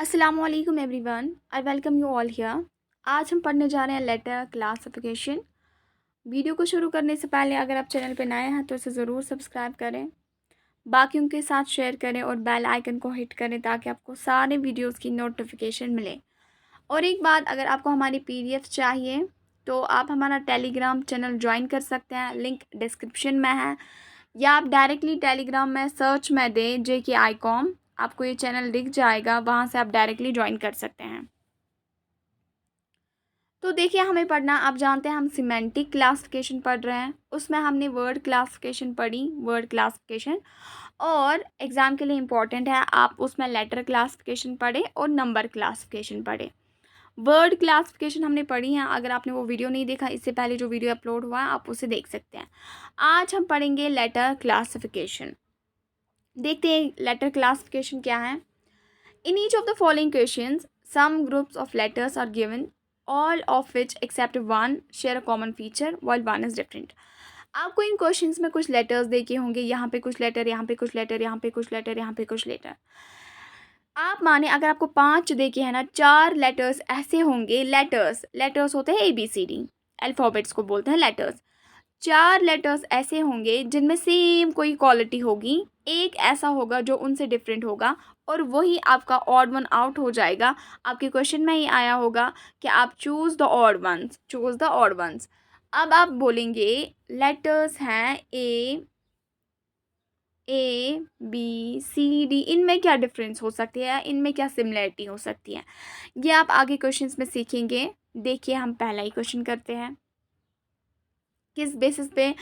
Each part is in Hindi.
अस्सलामुअलैकुम everyone, I welcome you all here. आज हम पढ़ने जा रहे हैं लेटर क्लासिफिकेशन। वीडियो को शुरू करने से पहले अगर आप चैनल पर नए हैं तो इसे ज़रूर सब्सक्राइब करें, बाकियों के साथ शेयर करें और बेल आइकन को हिट करें ताकि आपको सारे वीडियोस की नोटिफिकेशन मिले। और एक बात, अगर आपको हमारी पीडीएफ चाहिए तो आप हमारा टेलीग्राम चैनल ज्वाइन कर सकते हैं, लिंक डिस्क्रिप्शन में है, या आप डायरेक्टली टेलीग्राम में सर्च में दें JKI.com, आपको ये चैनल दिख जाएगा, वहाँ से आप डायरेक्टली ज्वाइन कर सकते हैं। तो देखिए, हमें पढ़ना, आप जानते हैं हम सिमेंटिक क्लासिफिकेशन पढ़ रहे हैं, उसमें हमने वर्ड क्लासिफिकेशन पढ़ी, वर्ड क्लासिफिकेशन, और एग्ज़ाम के लिए इम्पॉर्टेंट है आप उसमें लेटर क्लासिफिकेशन पढ़े और नंबर क्लासिफिकेशन पढ़े। वर्ड क्लासिफिकेशन हमने पढ़ी है, अगर आपने वो वीडियो नहीं देखा, इससे पहले जो वीडियो अपलोड हुआ है आप उसे देख सकते हैं। आज हम पढ़ेंगे लेटर क्लासिफिकेशन। देखते हैं लेटर क्लासिफिकेशन क्या है। In each of the following questions some groups of letters are given, all of which except one share a common feature while one is different। आपको इन क्वेश्चंस में कुछ लेटर्स देखे होंगे, यहाँ पे कुछ लेटर, यहाँ पे कुछ लेटर, यहाँ पे कुछ लेटर, यहाँ पे कुछ लेटर। आप माने अगर आपको 5 देखे हैं ना, 4 लेटर्स ऐसे होंगे, लेटर्स होते हैं ABCD, अल्फ़ाबेट्स को बोलते हैं लेटर्स। 4 लेटर्स ऐसे होंगे जिनमें सेम कोई क्वालिटी होगी, एक ऐसा होगा जो उनसे डिफरेंट होगा, और वही आपका ऑड वन आउट हो जाएगा। आपके क्वेश्चन में ही आया होगा कि आप चूज़ द ऑड वंस। अब आप बोलेंगे लेटर्स हैं A B C D, इनमें क्या डिफरेंस हो सकती है, इनमें क्या सिमिलरिटी हो सकती है, ये आप आगे क्वेश्चंस में सीखेंगे। देखिए, हम पहला ही क्वेश्चन करते हैं। किस बेसिस पे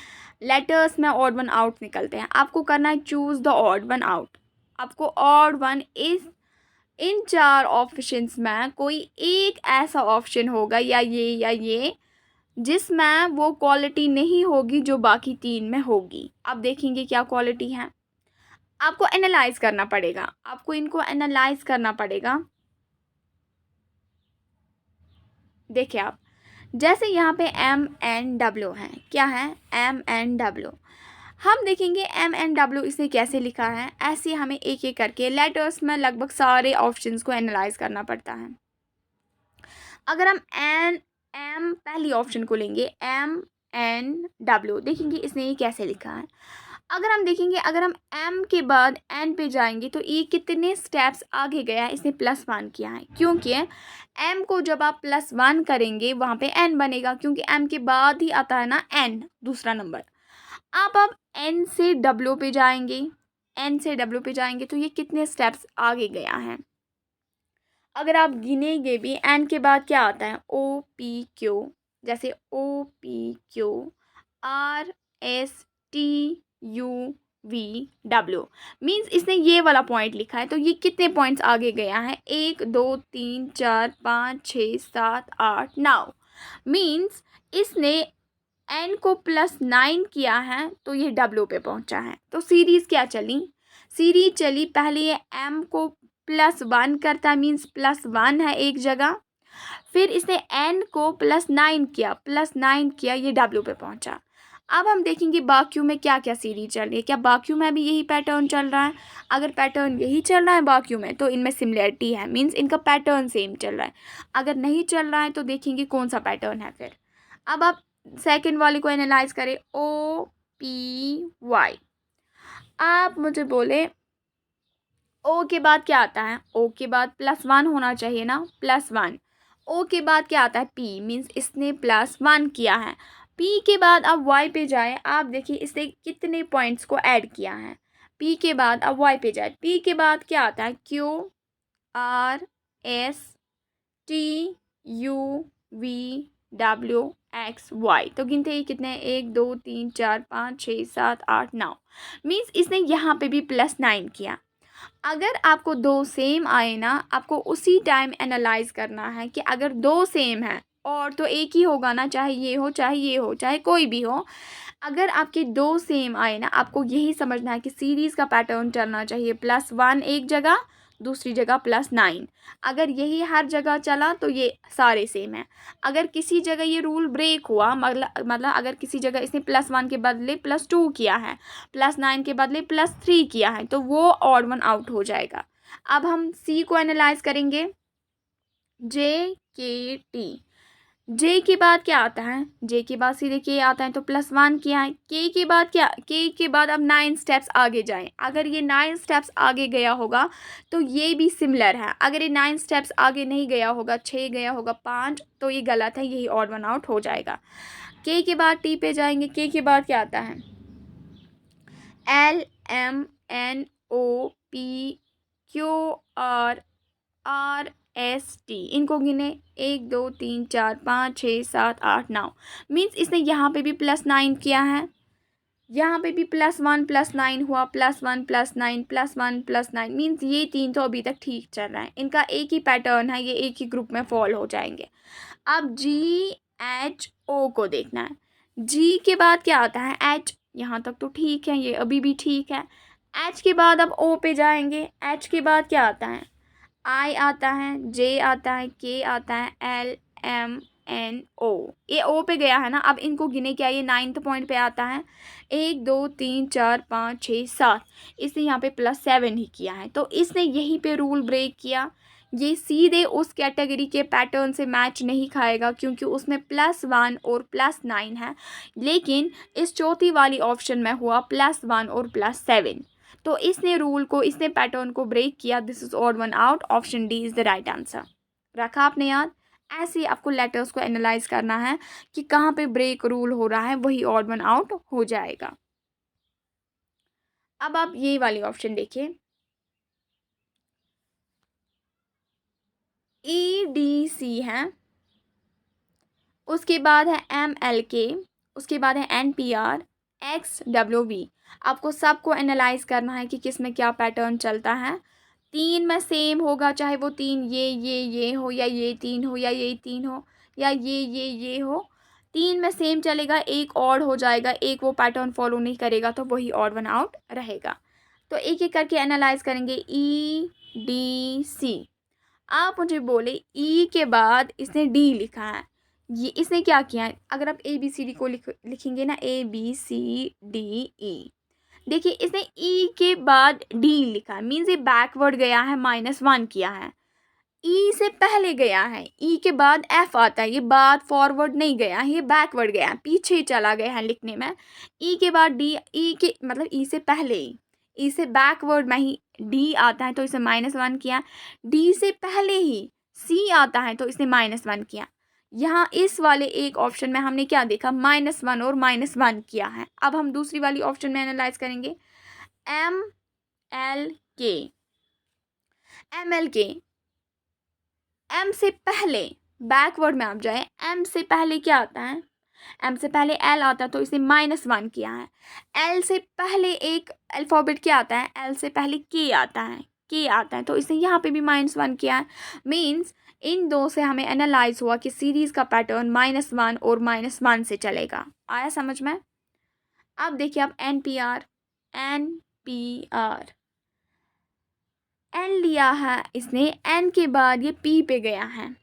लेटर्स में ऑड वन आउट निकलते हैं, आपको करना है choose the odd one out. आपको ऑड वन इस इन 4 ऑप्शंस में कोई एक ऐसा ऑप्शन होगा, या ये जिसमें वो क्वालिटी नहीं होगी जो बाकी 3 में होगी। आप देखेंगे क्या क्वालिटी है, आपको एनालाइज करना पड़ेगा, आपको इनको एनालाइज करना पड़ेगा। देखिए आप, जैसे यहाँ पे MNW है, क्या है MNW। हम देखेंगे MNW इसने कैसे लिखा है, ऐसे हमें एक एक करके लेटर्स में लगभग सारे ऑप्शंस को एनालाइज करना पड़ता है। अगर हम M पहली ऑप्शन को लेंगे, MNW, देखेंगे इसने ये कैसे लिखा है। अगर हम देखेंगे, अगर हम M के बाद N पे जाएंगे तो ये कितने स्टेप्स आगे गया है, इसने +1 किया है, क्योंकि M को जब आप +1 करेंगे वहाँ पे N बनेगा, क्योंकि M के बाद ही आता है ना N, दूसरा नंबर। आप अब N से W पे जाएंगे, N से W पे जाएंगे तो ये कितने स्टेप्स आगे गया है। अगर आप गिनेंगे भी, N के बाद क्या आता है, OPQ, जैसे OPQ RSTUVW, मीन्स इसने ये वाला पॉइंट लिखा है, तो ये कितने पॉइंट्स आगे गया है, 1 2 3 4 5 6 7 8 9, मीन्स इसने N को +9 किया है तो ये W पे पहुंचा है। तो सीरीज़ क्या चली, सीरीज चली, पहले ये M को +1 करता, मीन्स +1 है एक जगह, फिर इसने N को +9 किया, ये W पे पहुंचा। अब हम देखेंगे बाकियों में क्या क्या सीरीज चल रही है, क्या बाकियों में भी यही पैटर्न चल रहा है। अगर पैटर्न यही चल रहा है बाकियों में तो इनमें सिमिलरिटी है, मीन्स इनका पैटर्न सेम चल रहा है। अगर नहीं चल रहा है तो देखेंगे कौन सा पैटर्न है फिर। अब आप सेकंड वाले को एनालाइज करें, OPY। आप मुझे बोले O के बाद क्या आता है, O के बाद +1 होना चाहिए ना, +1। O के बाद क्या आता है, P, मीन्स इसने +1 किया है। P के बाद अब Y पे जाए, आप देखिए इसने कितने पॉइंट्स को ऐड किया है। P के बाद अब Y पे जाए, P के बाद क्या आता है, Q R S T U V W X Y। तो गिनते ही कितने, 1 2 3 4 5 6 7 8 9, मीन्स इसने यहाँ पे भी +9 किया। अगर आपको 2 सेम आए ना, आपको उसी टाइम एनालाइज करना है कि अगर 2 सेम है और तो एक ही होगा ना, चाहे ये हो चाहे ये हो चाहे कोई भी हो। अगर आपके 2 सेम आए ना, आपको यही समझना है कि सीरीज़ का पैटर्न चलना चाहिए, +1 एक जगह, दूसरी जगह +9। अगर यही हर जगह चला तो ये सारे सेम हैं। अगर किसी जगह ये रूल ब्रेक हुआ, मतलब अगर किसी जगह इसने +1 के बदले +2 किया है, +9 के बदले +3 किया है, तो वो ऑड वन आउट हो जाएगा। अब हम सी को एनालाइज करेंगे, जे के टी। जे के बाद क्या आता है, जे के बाद सीधे के आता है तो +1 किया है। के के बाद क्या, के के बाद अब 9 स्टेप्स आगे जाएं। अगर ये 9 स्टेप्स आगे गया होगा तो ये भी सिमिलर है। अगर ये 9 स्टेप्स आगे नहीं गया होगा, 6 गया होगा, 5, तो ये गलत है, यही ऑड वन आउट हो जाएगा। के बाद टी पे जाएंगे। के बाद क्या आता है, LMNOPQRST। इनको गिने 1 2 3 4 5 6 7 8 9। मीन्स इसने यहाँ पे भी +9 किया है, यहाँ पे भी +1 +9 हुआ, +1 +9 +1 +9। मीन्स ये 3 तो अभी तक ठीक चल रहा है, इनका एक ही पैटर्न है, ये एक ही ग्रुप में फॉल हो जाएंगे। अब GHO को देखना है। जी के बाद क्या आता है, H। यहाँ तक तो ठीक है, ये अभी भी ठीक है। H के बाद अब O पे जाएंगे। H के बाद क्या आता है, I आता है, J आता है, K आता है, LMNO। ये O पे गया है ना, अब इनको गिने क्या, ये 9th पॉइंट पे आता है। 1 2 3 4 5 6 7। इसने यहाँ पे +7 ही किया है, तो इसने यहीं पे रूल ब्रेक किया। ये सीधे उस कैटेगरी के पैटर्न से मैच नहीं खाएगा क्योंकि उसमें +1 और +9 है, लेकिन इस चौथी वाली ऑप्शन में हुआ +1 और +7। तो इसने रूल को, इसने पैटर्न को ब्रेक किया। This is odd one out. Option D is the right answer. रखा आपने याद? ऐसे ही आपको लेटर्स को एनालाइज करना है कि कहाँ पे ब्रेक रूल हो रहा है, वही ऑड वन आउट हो जाएगा। अब आप ये वाली ऑप्शन देखिए, EDC है, उसके बाद है MLK, उसके बाद है NPR, XWV। आपको सबको एनालाइज करना है कि किस में क्या पैटर्न चलता है। 3 में सेम होगा, चाहे वो 3 ये हो, या ये 3 हो, या ये 3 हो, या ये हो। 3 में सेम चलेगा, एक ऑड हो जाएगा, एक वो पैटर्न फॉलो नहीं करेगा, तो वही ऑड वन आउट रहेगा। तो एक एक करके एनालाइज करेंगे। EDC। आप मुझे बोले ई के बाद इसने डी लिखा है, ये इसने क्या किया है, अगर आप ABCD को लिखेंगे ना, ABCDE, देखिए इसने ई के बाद डी लिखा है, मीन्स ये बैकवर्ड गया है, -1 किया है। ई से पहले गया है, ई के बाद F आता है, ये बाद फॉरवर्ड नहीं गया है, ये बैकवर्ड गया है, पीछे चला गया है लिखने में। ई के बाद डी, ई के मतलब ई से पहले ही, ई से बैकवर्ड में ही डी आता है तो इसे -1 किया। डी से पहले ही सी आता है तो इसने -1 किया। यहाँ इस वाले एक ऑप्शन में हमने क्या देखा, -1 और -1 किया है। अब हम दूसरी वाली ऑप्शन में एनालाइज करेंगे। MLK एम से पहले बैकवर्ड में आप जाए, एम से पहले क्या आता है, एम से पहले एल आता है तो इसने -1 किया है। एल से पहले एक अल्फ़ाबेट क्या आता है, एल से पहले के आता है, के आता है तो इसने यहाँ पे भी -1 किया है। मीन्स इन दो से हमें एनालाइज हुआ कि सीरीज़ का पैटर्न -1 और -1 से चलेगा। आया समझ में? अब देखिए आप NPR एन लिया है इसने, एन के बाद ये पी पे गया है,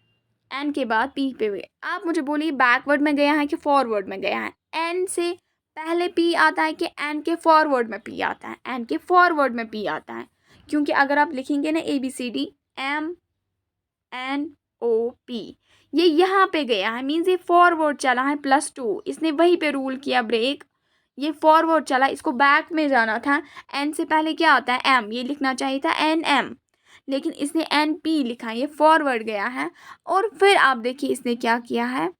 एन के बाद पी पे गया। आप मुझे बोलिए बैकवर्ड में गया है कि फॉरवर्ड में गया है? एन से पहले पी आता है कि एन के फॉरवर्ड में पी आता है? एन के फॉरवर्ड में पी आता है, क्योंकि अगर आप लिखेंगे ना ABCD MNOP, ये यहाँ पे गया है, मीन्स ये फॉरवर्ड चला है +2, इसने वहीं पे रूल किया ब्रेक। ये फॉरवर्ड चला, इसको बैक में जाना था। एन से पहले क्या आता है, एम, ये लिखना चाहिए था NM, लेकिन इसने NP लिखा है, ये फॉरवर्ड गया है। और फिर आप देखिए इसने क्या किया है,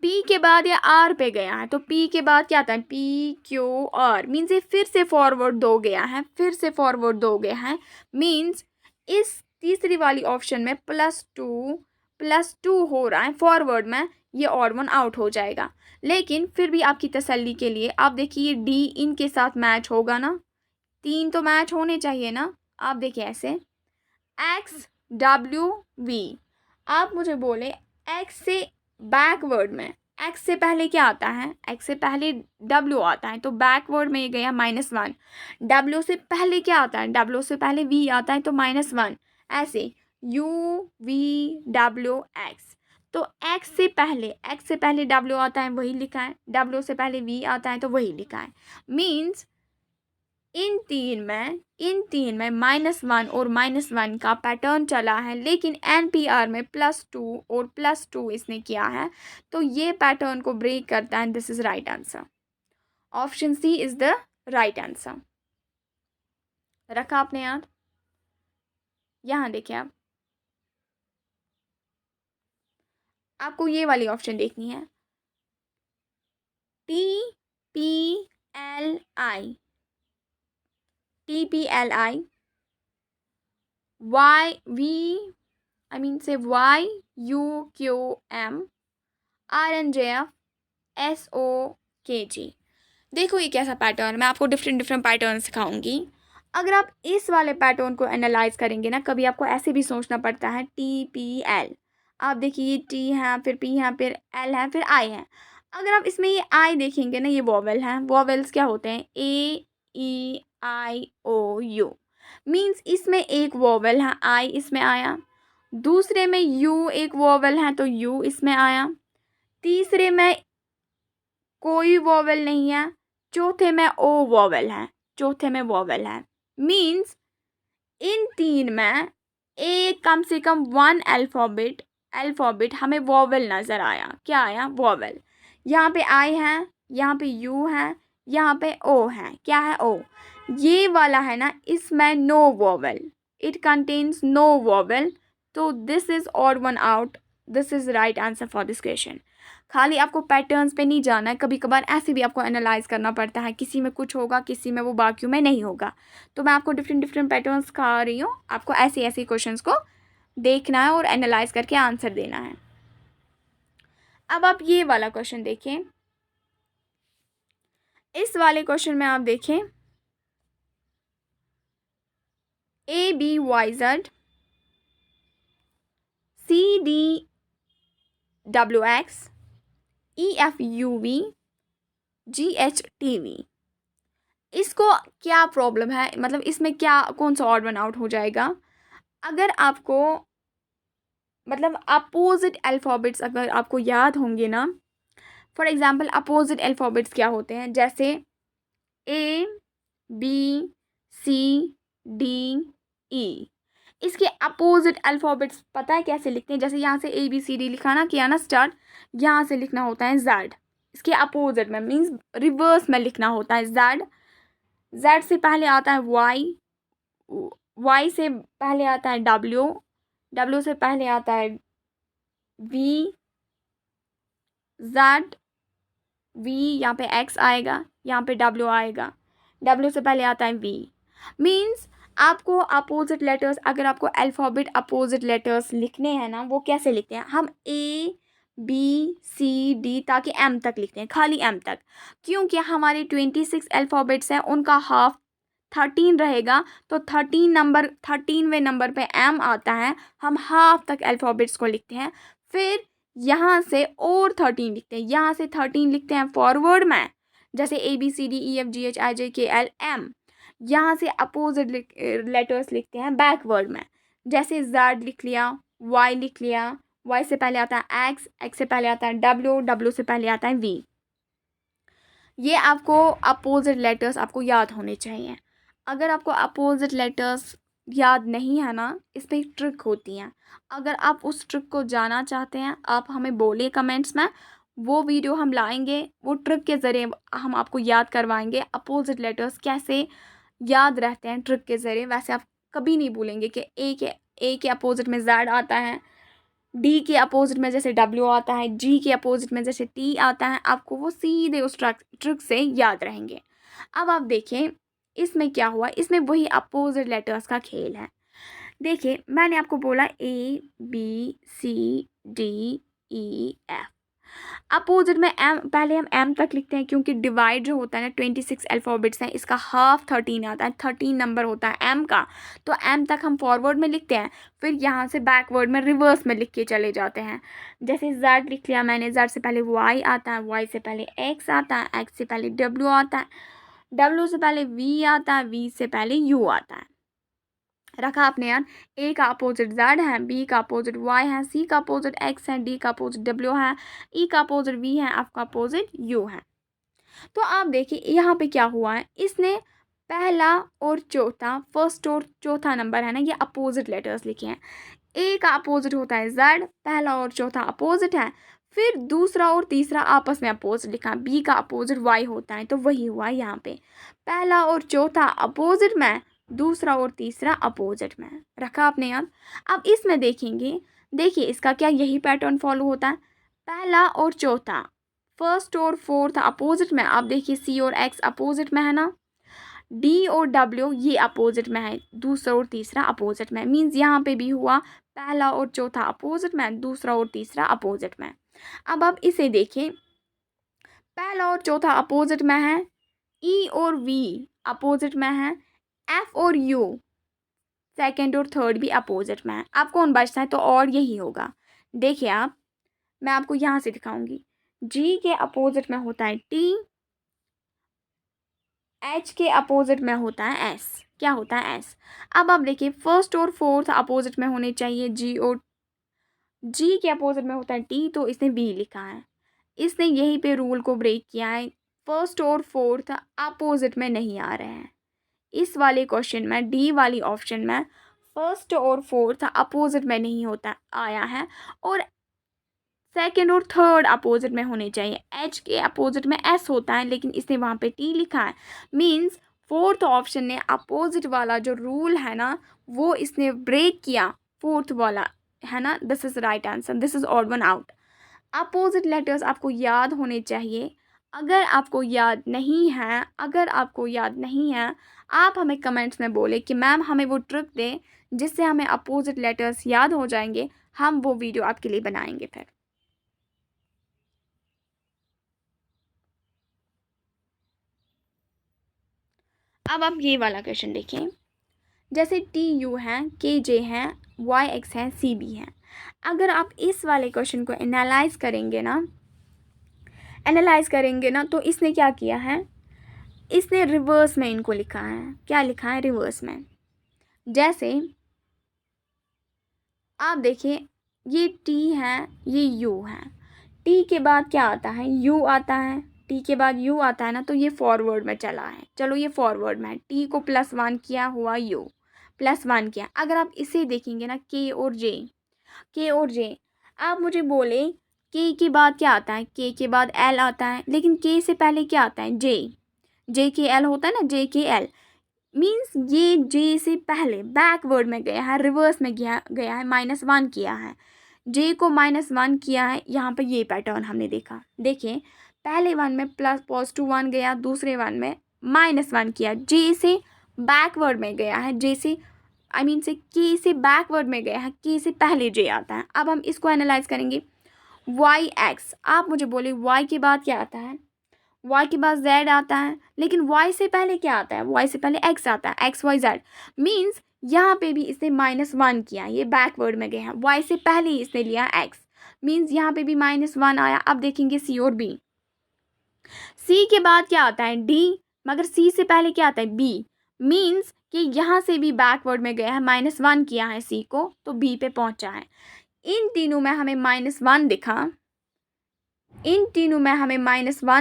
P के बाद ये R पे गया है, तो P के बाद क्या आता है, PQR, मीन्स ये फिर से फॉरवर्ड 2 गया है, फिर से फॉरवर्ड 2 गया है। मीन्स इस तीसरी वाली ऑप्शन में +2 हो रहा है फॉरवर्ड में, ये ऑड वन आउट हो जाएगा। लेकिन फिर भी आपकी तसल्ली के लिए आप देखिए डी इनके साथ मैच होगा ना, 3 तो मैच होने चाहिए ना। आप देखिए ऐसे XWV, आप मुझे बोले X से बैकवर्ड में, X से पहले क्या आता है, X से पहले W आता है तो बैकवर्ड में ये गया -1। W से पहले क्या आता है, W से पहले V आता है तो -1। ऐसे UVWX, तो X से पहले W आता है, वही लिखा है। W से पहले V आता है तो वही लिखा है। मीन्स इन तीन में -1 और -1 का पैटर्न चला है, लेकिन NPR में +2 और +2 इसने किया है, तो ये पैटर्न को ब्रेक करता है। This is right answer. Option C is the right answer. रखा आपने याद? यहाँ देखिए आपको ये वाली ऑप्शन देखनी है, TPLI, TPLI, YUQM, RNJF, SOKG। देखो ये कैसा पैटर्न, मैं आपको डिफरेंट डिफरेंट पैटर्न सिखाऊंगी। अगर आप इस वाले पैटर्न को एनालाइज करेंगे ना, कभी आपको ऐसे भी सोचना पड़ता है TPL। आप देखिए ये T है, फिर P है, फिर L है, फिर I है। अगर आप इसमें ये I देखेंगे ना, ये वॉवेल है। वॉवेल्स क्या होते हैं? AEIOU। मीन्स इसमें एक वॉवेल है, I इसमें आया। दूसरे में U एक वॉवेल है, तो U इसमें आया। तीसरे में कोई वॉवेल नहीं है। चौथे में O वॉवेल है, चौथे में वॉवेल है। मीन्स इन तीन में एक कम से कम 1 अल्फ़ाबेट हमें वॉवेल नज़र आया। क्या आया? वॉवेल। यहाँ पे I है, यहाँ पे U है, यहाँ पे O है। क्या है? O। ये वाला है ना, इसमें no vowel, it contains no vowel, तो this is odd one out. This is right answer for this question. खाली आपको पैटर्न्स पे नहीं जाना है, कभी कभार ऐसे भी आपको एनालाइज करना पड़ता है, किसी में कुछ होगा, किसी में वो बाकियों में नहीं होगा। तो मैं आपको डिफरेंट डिफरेंट पैटर्न्स सिखा रही हूँ, आपको ऐसे ऐसे क्वेश्चंस को देखना है और एनालाइज करके आंसर देना है। अब आप ये वाला क्वेश्चन देखें। इस वाले क्वेश्चन में आप देखें, ABYZ, CDWX, EFUV, GHTV। इसको क्या प्रॉब्लम है, मतलब इसमें क्या, कौन सा ऑड वन आउट हो जाएगा? अगर आपको मतलब अपोजिट अल्फ़ाबेट्स अगर आपको याद होंगे ना, फॉर एग्जांपल अपोजिट अल्फ़ाबेट्स क्या होते हैं, जैसे ABCDE। इसके अपोजिट अल्फ़ाबेट्स पता है कैसे लिखते हैं? जैसे यहाँ से ABCD लिखा ना, किया ना स्टार्ट, यहाँ से लिखना होता है Z। इसके अपोजिट में मीन्स रिवर्स में लिखना होता है Z। Z से पहले आता है Y, Y से पहले आता है W, W से पहले आता है V, Z, V, यहाँ पे X आएगा, यहाँ पे W आएगा, W से पहले आता है V। मीन्स आपको अपोजिट लेटर्स, अगर आपको अल्फ़ाबेट अपोजिट लेटर्स लिखने हैं ना, वो कैसे लिखते हैं? हम ABCD ताकि M तक लिखते हैं, खाली M तक, क्योंकि हमारे 26 अल्फ़ाबेट्स हैं, उनका हाफ 13 रहेगा, तो 13वें नंबर पे M आता है, हम हाफ तक अल्फ़ाबेट्स को लिखते हैं। फिर यहाँ से और 13 लिखते हैं, यहाँ से 13 लिखते हैं फॉरवर्ड में, जैसे ABCDEFGHIJKLM। यहाँ से अपोजिट लेटर्स लिखते हैं बैकवर्ड में, जैसे Z लिख लिया, Y लिख लिया, Y से पहले आता है X, X से पहले आता है W, W से पहले आता है V। ये आपको अपोजिट लेटर्स आपको याद होने चाहिए। अगर आपको अपोजिट लेटर्स याद नहीं है ना, इस पर एक ट्रिक होती है। अगर आप उस ट्रिक को जानना चाहते हैं, आप हमें बोलिए कमेंट्स में, वो वीडियो हम लाएंगे, वो ट्रिक के ज़रिए हम आपको याद करवाएंगे अपोजिट लेटर्स कैसे याद रहते हैं ट्रिक के ज़रिए। वैसे आप कभी नहीं भूलेंगे कि ए के अपोजिट में Z आता है, D के अपोजिट में जैसे W आता है, G के अपोजिट में जैसे T आता है, आपको वो सीधे उस ट्रिक से याद रहेंगे। अब आप देखें इसमें क्या हुआ, इसमें वही अपोजिट लेटर्स का खेल है। देखिए मैंने आपको बोला ABCDEF, अपोजिट में M, पहले हम M तक लिखते हैं, क्योंकि डिवाइड जो होता है ना, 26 अल्फ़ाबेट्स हैं, इसका हाफ 13 आता है, 13 नंबर होता है M का, तो M तक हम फॉरवर्ड में लिखते हैं, फिर यहाँ से बैकवर्ड में रिवर्स में लिख के चले जाते हैं। जैसे Z लिख लिया मैंने, Z से पहले Y आता है, Y से पहले X आता है, X से पहले W आता है, W से पहले V आता है, V से पहले U आता है। रखा आपने याद? A का अपोजिट Z है, B का अपोजिट Y है, C का अपोजिट X है, D का अपोजिट W है, E का अपोजिट V है, F का अपोजिट U है। तो आप देखिए यहाँ पे क्या हुआ है, इसने पहला और चौथा, फर्स्ट और चौथा नंबर है ना, ये अपोजिट लेटर्स लिखे हैं। ए का अपोजिट होता है जेड, पहला और चौथा अपोजिट है। फिर दूसरा और तीसरा आपस में अपोजिट लिखा, बी का अपोजिट वाई होता है, तो वही हुआ यहाँ पे। पहला और चौथा अपोजिट में, दूसरा और तीसरा अपोजिट में, रखा आपने याद। अब इसमें देखेंगे, देखिए इसका क्या यही पैटर्न फॉलो होता है। पहला और चौथा, फर्स्ट और फोर्थ अपोजिट में। आप देखिए सी और एक्स अपोजिट में है ना, डी और डब्ल्यू ये अपोजिट में है, दूसरा और तीसरा अपोजिट में। मीन्स यहाँ पे भी हुआ पहला और चौथा अपोजिट में, दूसरा और तीसरा अपोजिट में। अब आप इसे देखें, पहला और चौथा अपोजिट में है, ई और वी अपोजिट में है, एफ और यू सेकंड और थर्ड भी अपोजिट में है। अब कौन बचता है, तो और यही होगा। देखिए आप, मैं आपको यहाँ से दिखाऊंगी। जी के अपोजिट में होता है टी, एच के अपोजिट में होता है एस। क्या होता है एस। अब आप देखिए फर्स्ट और फोर्थ अपोजिट में होने चाहिए जी, और जी के अपोजिट में होता है टी, तो इसने बी लिखा है। इसने यहीं पे रूल को ब्रेक किया है, फर्स्ट और फोर्थ अपोजिट में नहीं आ रहे हैं। इस वाले क्वेश्चन में, डी वाली ऑप्शन में फर्स्ट और फोर्थ अपोजिट में नहीं होता आया है, और सेकंड और थर्ड अपोजिट में होने चाहिए। एच के अपोजिट में एस होता है, लेकिन इसने वहाँ पे टी लिखा है। मीन्स फोर्थ ऑप्शन ने अपोजिट वाला जो रूल है ना, वो इसने ब्रेक किया, फोर्थ वाला है ना। This is right answer, this is odd one out. Opposite letters आपको याद होने चाहिए। अगर आपको याद नहीं है, आप हमें कमेंट्स में बोले कि मैम हमें वो ट्रिक दें जिससे हमें अपोजिट लेटर्स याद हो जाएंगे। हम वो वीडियो आपके लिए बनाएंगे फिर। अब आप ये वाला क्वेश्चन देखें। जैसे टी यू है, के जे है, वाई एक्स है, सी बी है। अगर आप इस वाले क्वेश्चन को एनालाइज करेंगे ना, तो इसने क्या किया है, इसने रिवर्स में इनको लिखा है। क्या लिखा है रिवर्स में। जैसे आप देखिए, ये टी है, ये यू है। टी के बाद क्या आता है, यू आता है। टी के बाद यू आता है ना, तो ये फॉरवर्ड में चला है। चलो ये फॉरवर्ड में है, टी को +1 किया हुआ, यू +1 किया। अगर आप इसे देखेंगे ना, के और जे, आप मुझे बोले के के बाद क्या आता है, के के बाद एल आता है, लेकिन के से पहले क्या आता है, जे के एल होता है ना, जे के एल। मीन्स ये जे से पहले बैकवर्ड में गया है, रिवर्स में गया है, -1 किया है। जे को -1 किया है, यहाँ पर ये पैटर्न हमने देखा। देखिए पहले वन में +1 गया, दूसरे वन में -1 किया। जे से बैकवर्ड में गया है, जे से से के से बैकवर्ड में गया है, के से पहले जे आता है। अब हम इसको एनालाइज करेंगे। वाई एक्स, आप मुझे बोले वाई के बाद क्या आता है, वाई के बाद जेड आता है, लेकिन वाई से पहले क्या आता है, वाई से पहले एक्स आता है, एक्स वाई जेड। मीन्स यहाँ पे भी इसने -1 किया, ये बैकवर्ड में गया है। वाई से पहले ही इसने लिया एक्स, मीन्स यहाँ पे भी -1 आया। अब देखेंगे सी और बी। सी के बाद क्या आता है, डी, मगर सी से पहले क्या आता है, बी। मीन्स कि यहाँ से भी बैकवर्ड में गया है, -1 किया है सी को, तो बी पे पहुंचा है। इन तीनों में हमें -1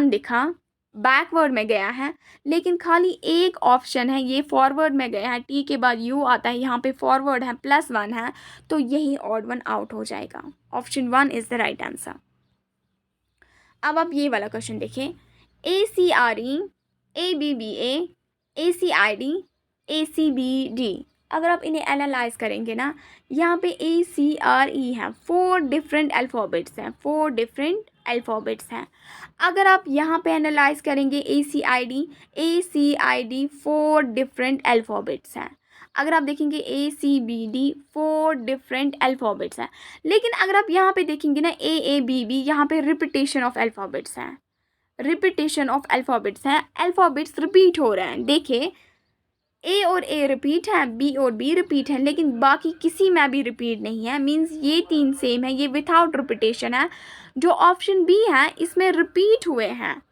दिखा, बैकवर्ड में गया है। लेकिन खाली एक ऑप्शन है, ये फॉरवर्ड में गया है, टी के बाद यू आता है, यहाँ पे फॉरवर्ड है, +1 है, तो यही ऑड वन आउट हो जाएगा। Option 1 is the right answer. अब आप ये वाला क्वेश्चन देखें। ACRE, ABBA, ACID, ACBD। अगर आप इन्हें एनालाइज करेंगे ना, यहाँ पे ACRE है, 4 डिफरेंट अल्फ़ाबेट्स हैं। अगर आप यहाँ पे एनालाइज करेंगे ACID 4 डिफरेंट अल्फ़ाबेट्स हैं। अगर आप देखेंगे ACBD 4 डिफरेंट अल्फ़ाबेट्स हैं। लेकिन अगर आप यहाँ पे देखेंगे ना AABB, यहाँ पे रिपीटेशन ऑफ अल्फ़ाबेट्स हैं, अल्फ़ाबेट्स रिपीट हो रहे हैं। देखिए ए और ए रिपीट है, बी और बी रिपीट है, लेकिन बाकी किसी में भी रिपीट नहीं है। मीन्स ये 3 सेम है, ये विथआउट रिपीटेशन है। जो ऑप्शन बी है इसमें रिपीट हुए हैं,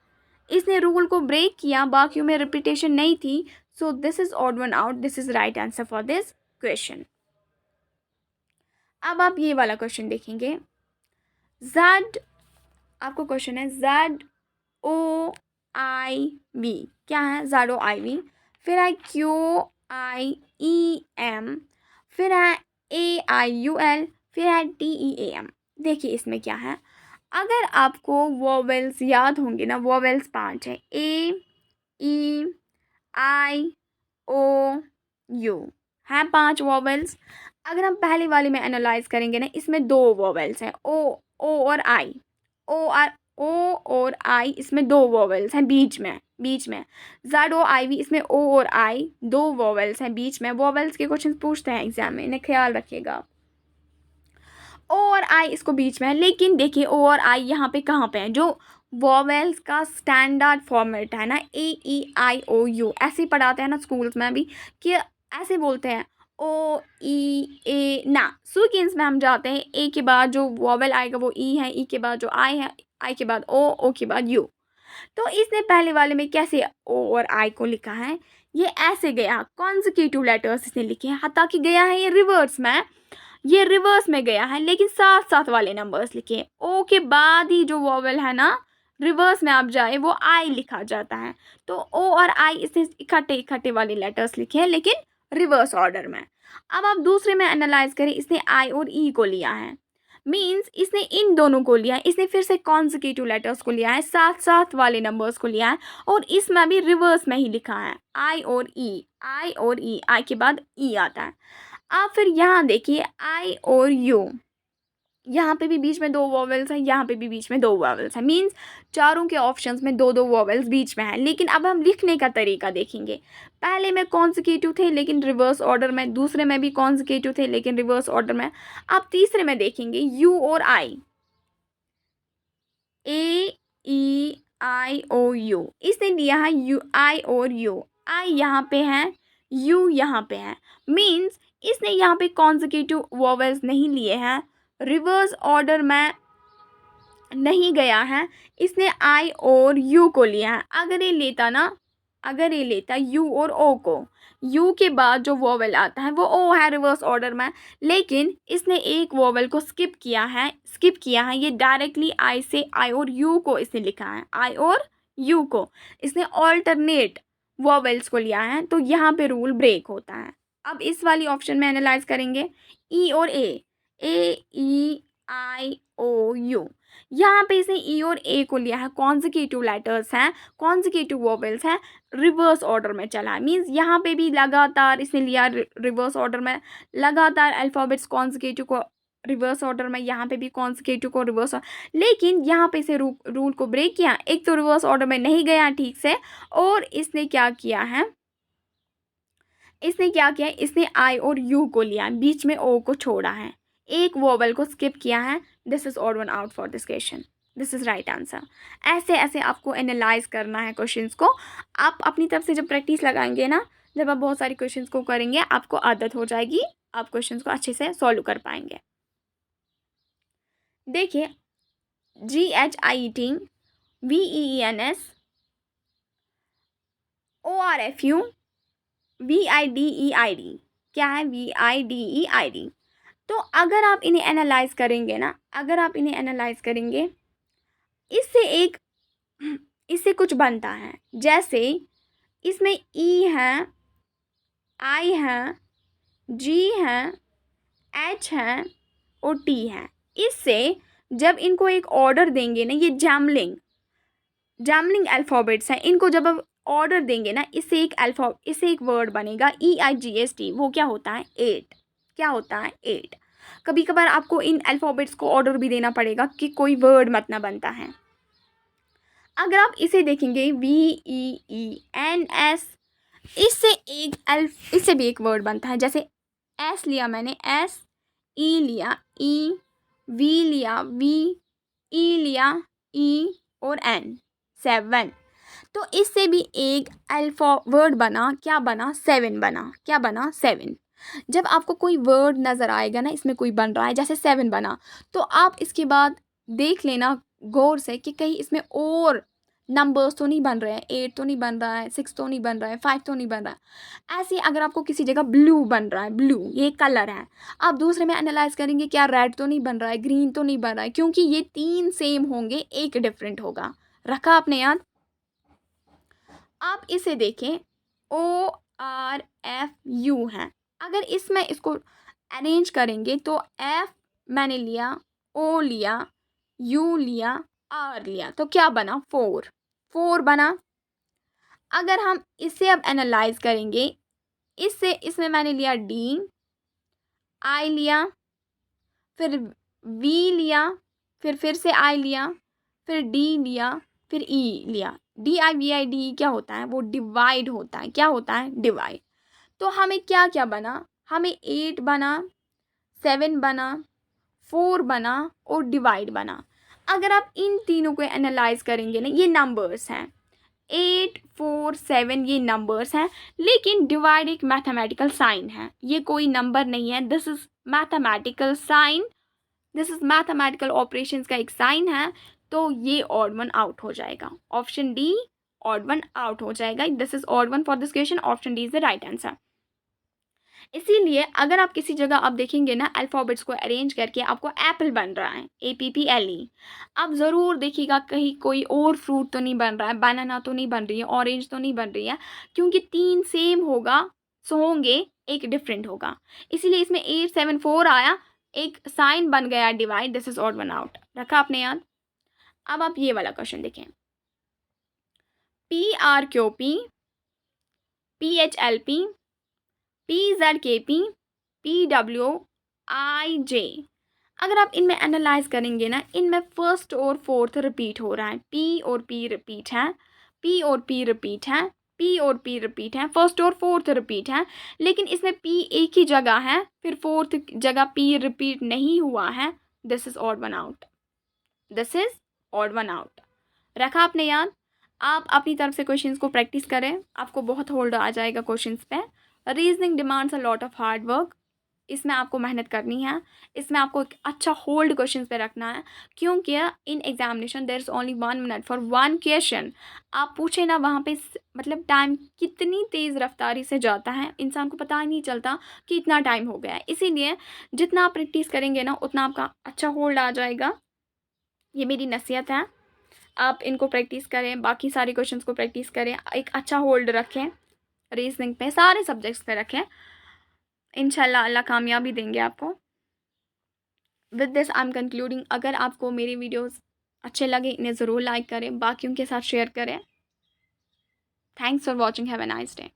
इसने रूल को ब्रेक किया, बाकियों में रिपीटेशन नहीं थी। So this is odd one out, this is right answer for this question. अब आप ये वाला क्वेश्चन देखेंगे। जेड, आपको क्वेश्चन है ZOIV, क्या है ZOIV। फिर है QIEM, फिर है AIUL, फिर है TEAM। देखिए इसमें क्या है, अगर आपको वोवेल्स याद होंगे ना, वोवेल्स 5 है, AEIOU है 5 वोवेल्स। अगर हम पहले वाले में एनालाइज करेंगे ना, इसमें 2 वोवेल्स हैं, ओ और आई, ओ और आई, इसमें 2 वोवेल्स हैं बीच में ZOIV, इसमें ओ और आई 2 वोवेल्स हैं बीच में। वोवेल्स के क्वेश्चन पूछते हैं एग्जाम में, इन्हें ख्याल रखिएगा। ओ और आई इसको बीच में है, लेकिन देखिए ओ और आई यहाँ पे कहाँ पे है, जो वोवेल्स का स्टैंडर्ड फॉर्मेट है ना, AEIOU, ऐसे ही पढ़ाते हैं ना स्कूल्स में भी, कि ऐसे बोलते हैं OEA ना। सीक्वेंस में हम जाते हैं, ए के बाद जो वोवेल आएगा वो ई है, ई के बाद जो आई है, आई के बाद ओ के बाद यू। तो इसने पहले वाले में कैसे ओ और आई को लिखा है, ये ऐसे गया, कॉन्जिक्यूटिव लेटर्स इसने लिखे हैं, हालांकि गया है ये रिवर्स में गया है, लेकिन साथ साथ वाले नंबर्स लिखे। ओ के बाद ही जो वोवेल है ना, रिवर्स में आप जाए वो आई लिखा जाता है। तो ओ और आई इसने इकट्ठे वाले लेटर्स लिखे हैं, लेकिन रिवर्स ऑर्डर में। अब आप दूसरे में एनालाइज करें, इसने आई और ई को लिया है, मीन्स इसने इन दोनों को लिया है, इसने फिर से कॉन्जिक्यूटिव लेटर्स को लिया है, साथ साथ वाले नंबर्स को लिया है, और इसमें भी रिवर्स में ही लिखा है, आई और ई, आई के बाद ई आता है। आप फिर यहाँ देखिए आई और यू, यहाँ पे भी बीच में 2 वोवेल्स हैं, यहाँ पे भी बीच में 2 वोवेल्स हैं, मीन्स चारों के ऑप्शंस में 2 वोवेल्स बीच में हैं। लेकिन अब हम लिखने का तरीका देखेंगे, पहले में कॉन्जिक्यूटिव थे लेकिन रिवर्स ऑर्डर में, दूसरे में भी कॉन्जिक्यूटिव थे लेकिन रिवर्स ऑर्डर में। अब तीसरे में देखेंगे यू और आई, AEIOU, इसने लिया है यू, आई और यू, आई यहाँ पे है, यू यहाँ पे है, मीन्स इसने यहाँ पे कॉन्जिक्यूटिव वोवेल्स नहीं लिए हैं, रिवर्स ऑर्डर में नहीं गया है, इसने आई और यू को लिया है। अगर ये लेता यू और ओ को, यू के बाद जो वोवेल आता है वो ओ है रिवर्स ऑर्डर में, लेकिन इसने एक वोवेल को स्किप किया है, ये डायरेक्टली आई से आई और यू को इसने लिखा है, आई और यू को इसने ऑल्टरनेट वोवेल्स को लिया है, तो यहाँ पे रूल ब्रेक होता है। अब इस वाली ऑप्शन में एनालाइज करेंगे, ई और AEIOU, यहाँ पे इसने ई और ए को लिया है, कॉन्जिक्यूटिव लेटर्स हैं, कॉन्जिक्यूटिव वोवेल्स हैं, रिवर्स ऑर्डर में चला है, मीन्स यहाँ पे भी लगातार इसने लिया रिवर्स ऑर्डर में, लगातार अल्फ़ाबेट्स कॉन्जिक्यूटिव को रिवर्स ऑर्डर में, यहाँ पे भी कॉन्जिक्यूटिव को रिवर्स, लेकिन यहाँ पे इसे रूल को ब्रेक किया, एक तो रिवर्स ऑर्डर में नहीं गया ठीक से, और इसने क्या किया, इसने आई और यू को लिया, बीच में ओ को छोड़ा है, एक वोवेल को स्किप किया है। This is odd one out for this question, this is right answer. ऐसे ऐसे आपको एनालाइज करना है क्वेश्चंस को। आप अपनी तरफ से जब प्रैक्टिस लगाएंगे ना, जब आप बहुत सारे क्वेश्चंस को करेंगे, आपको आदत हो जाएगी, आप क्वेश्चंस को अच्छे से सॉल्व कर पाएंगे। देखिए GHIET, VEENS, ORFU, VIDEID, क्या है VIDEID। तो अगर आप इन्हें एनालाइज करेंगे इससे कुछ बनता है, जैसे इसमें ई है, आई है, जी है, एच है और टी है। इससे जब इनको एक ऑर्डर देंगे ना, ये जैमलिंग अल्फ़ाबेट्स हैं, इनको जब आप ऑर्डर देंगे ना, इससे एक वर्ड बनेगा EIGST, वो क्या होता है 8। कभी कभार आपको इन अल्फ़ाबेट्स को ऑर्डर भी देना पड़ेगा कि कोई वर्ड मत ना बनता है। अगर आप इसे देखेंगे VEENS, इससे भी एक वर्ड बनता है, जैसे एस लिया मैंने, एस, ई लिया, ई, वी लिया, वी, ई लिया, ई और एन, 7। तो इससे भी एक अल्फा वर्ड बना, क्या बना 7 बना, क्या बना 7। जब आपको कोई वर्ड नज़र आएगा ना, इसमें कोई बन रहा है जैसे 7 बना, तो आप इसके बाद देख लेना गौर से कि कहीं इसमें और नंबर्स तो नहीं बन रहे हैं, 8 तो नहीं बन रहा है, 6 तो नहीं बन रहा है, 5 तो नहीं बन रहा है। ऐसे अगर आपको किसी जगह ब्लू बन रहा है, ब्लू ये कलर है, आप दूसरे में एनालाइज करेंगे क्या रेड तो नहीं बन रहा है, ग्रीन तो नहीं बन रहा है, क्योंकि ये 3 सेम होंगे, एक डिफरेंट होगा। रखा आपने याद। आप इसे देखें ORFU हैं। अगर इसमें इसको अरेंज करेंगे तो F मैंने लिया, O लिया, U लिया, R लिया, तो क्या बना? 4 बना। अगर हम इसे अब एनालाइज करेंगे, इसमें मैंने लिया D, I लिया, फिर V लिया, फिर से I लिया, फिर D लिया, फिर E लिया। DIVID क्या होता है? वो डिवाइड होता है। क्या होता है? डिवाइड। तो हमें क्या क्या बना? हमें 8 बना, 7 बना, 4 बना और डिवाइड बना। अगर आप इन तीनों को एनालाइज करेंगे ना, ये नंबर्स हैं, 8, 4, 7 ये नंबर्स हैं, लेकिन डिवाइड एक मैथमेटिकल साइन है, ये कोई नंबर नहीं है। This is mathematical sign, this is mathematical operations का एक साइन है, तो ये ऑड वन आउट हो जाएगा। Option D odd one out हो जाएगा। This is odd one for this question. Option D is the right answer. इसीलिए अगर आप किसी जगह आप देखेंगे ना, अल्फ़ाबेट्स को अरेंज करके आपको एप्पल बन रहा है, APPLE, आप ज़रूर देखिएगा कहीं कोई और फ्रूट तो नहीं बन रहा है, बनाना तो नहीं बन रही है, ऑरेंज तो नहीं बन रही है, क्योंकि 3 सेम होगा सो होंगे, एक डिफरेंट होगा। इसीलिए इसमें 8, 7, 4 आया, एक साइन बन गया divide. This is odd one out. रखा आपने याद? अब आप ये वाला क्वेश्चन देखें, PRQP, PHLP, PZKP, PWIJ। अगर आप इनमें एनालाइज करेंगे ना, इनमें फर्स्ट और फोर्थ रिपीट हो रहा है, P और P रिपीट है, P और P रिपीट है, P और P रिपीट है, फर्स्ट और फोर्थ रिपीट है, लेकिन इसमें P एक ही जगह है, फिर फोर्थ जगह P रिपीट नहीं हुआ है। This is odd one out. This is odd one out. रखा आपने याद? आप अपनी तरफ से क्वेश्चंस को प्रैक्टिस करें, आपको बहुत होल्ड आ जाएगा क्वेश्चंस पे। Reasoning demands a lot of hard work. इसमें आपको मेहनत करनी है, इसमें आपको एक अच्छा होल्ड क्वेश्चंस पे रखना है, क्योंकि in examination there is only 1 minute for 1 question. आप पूछे ना वहाँ पे मतलब टाइम कितनी तेज़ रफ्तारी से जाता है, इंसान को पता ही नहीं चलता कि इतना टाइम हो गया है। इसीलिए जितना आप प्रैक्टिस करेंगे ना, उतना आपका अच्छा होल्ड आ जाएगा। ये मेरी नसीहत है, आप इनको प्रैक्टिस करें, बाकी सारे क्वेश्चंस को प्रैक्टिस करें, एक अच्छा होल्ड रखें, रीजनिंग पे, सारे सब्जेक्ट्स पे रखें। इंशाल्लाह अल्लाह कामयाबी देंगे आपको। With this I am concluding. अगर आपको मेरे वीडियोस अच्छे लगे, इन्हें ज़रूर लाइक करें, बाकियों के साथ शेयर करें। Thanks for watching. Have a nice day.